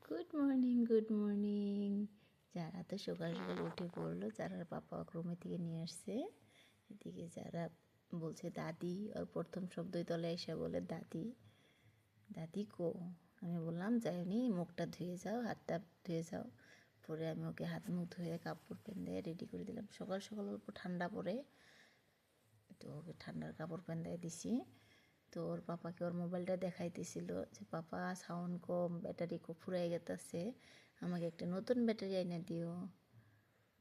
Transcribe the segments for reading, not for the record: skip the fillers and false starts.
Good morning. যারা তো সকাল সকাল উঠে পড়লো, যারার পাপা রুমে থেকে নিয়ে আসছে। এদিকে যারা বলছে দাদি, ওর প্রথম শব্দই তলে এসে বলে দাদি। দাদি কো? আমি বললাম যাইনি, মুখটা ধুয়ে যাও, হাতটা ধুয়ে যাও। পরে আমি ওকে হাত মুখ ধুয়ে কাপড় পেন্দে রেডি করে দিলাম। সকাল সকাল অল্প ঠান্ডা পড়ে, তো ওকে ঠান্ডার কাপড় পেন্দায় দিছি। তো ওর পাপাকে ওর মোবাইলটা দেখাইতেছিল যে পাপা সাউন্ড কম, ব্যাটারি খুব ফুরাই গেতেছে, আমাকে একটা নতুন ব্যাটারি এনে দিও।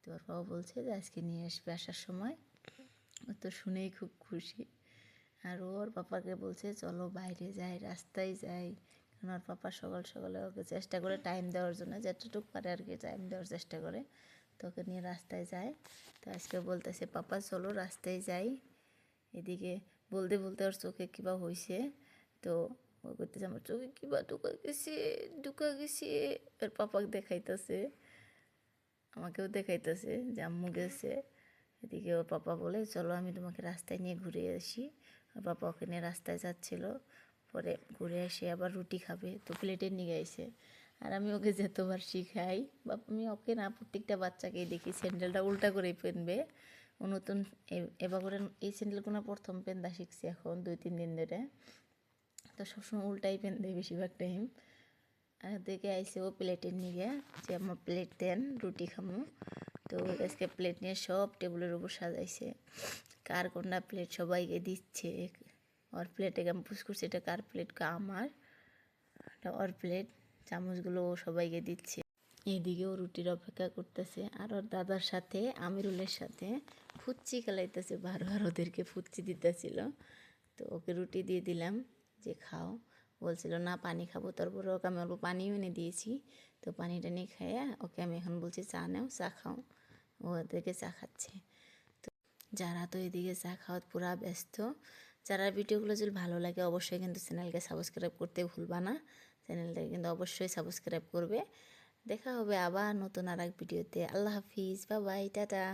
তো ওর বাবা বলছে যে আজকে নিয়ে আসবে আসার সময়। ও তো শুনেই খুব খুশি। আর ওর পাপাকে বলছে চলো বাইরে যাই, রাস্তায় যাই। কারণ ওর পাপা সকাল সকালে ওকে চেষ্টা করে টাইম দেওয়ার জন্য, যতটুকু পারে আর কি টাইম দেওয়ার চেষ্টা করে। তো ওকে নিয়ে রাস্তায় যায়। তো আজকে বলতেছে পাপা চলো রাস্তায় যাই। এদিকে বলতে বলতে ওর চোখে কিবা হয়েছে। তো ও করতেছে আমার চোখে কিবা ঢুকা গেছে। ওর পাপাকে দেখাইতেছে, আমাকেও দেখাইতেছে যে আম্মু গেছে। এদিকে ওর পাপা বলে চলো আমি তোমাকে রাস্তায় নিয়ে ঘুরে আসি। ওর পাপা ওকে নিয়ে রাস্তায় যাচ্ছিল। পরে ঘুরে এসে আবার রুটি খাবে, তো প্লেটে নিয়ে গেছে। আর আমি ওকে যতবার শিখাই, বা আমি ওকে না, প্রত্যেকটা বাচ্চাকেই দেখি স্যান্ডেলটা উল্টা করেই পেনবে। ও নতুন এবার করে এই স্যান্ডেলগুলো প্রথম পেন্দা শিখছে এখন 2-3 দিন ধরে। তো সবসময় উল্টাই পেন দেয় বেশিরভাগ টাইম। আর দেখে আইসে ও প্লেটের নিয়ে, যে আমার প্লেট দেন রুটি খামো। তো আজকে প্লেট নিয়ে সব টেবিলের উপর সাজাইছে, কার কোনটা প্লেট সবাইকে দিচ্ছে। ওর প্লেটে আমি পুষ করছি, এটা কার প্লেট? আমার, এটা ওর প্লেট। চামচগুলো ও সবাইকে দিচ্ছে। এদিকে ও রুটির অপেক্ষা করতেছে। আর ওর দাদার সাথে আমিরুলের সাথে ফুচ্চি খেলাইতেছে, বারবার ওদেরকে ফুচ্চি দিতেছিল। তো ওকে রুটি দিয়ে দিলাম যে খাও। বলছিল না পানি খাবো, তারপরে ওকে আমি অল্প পানিও এনে দিয়েছি। তো পানি টানি খাইয়া ওকে আমি এখন বলছি চা নাও, চা খাও। ও ওদেরকে চা খাচ্ছে। তো যারা তো এদিকে চা খাওয়া পুরা ব্যস্ত। যারা ভিডিওগুলো যদি ভালো লাগে অবশ্যই কিন্তু চ্যানেলকে সাবস্ক্রাইব করতে ভুলবা না। চ্যানেলটাকে কিন্তু অবশ্যই সাবস্ক্রাইব করবে। দেখা হবে আবার নতুন আর এক ভিডিওতে। আল্লাহ হাফিজ, বাই বাই, টাটা।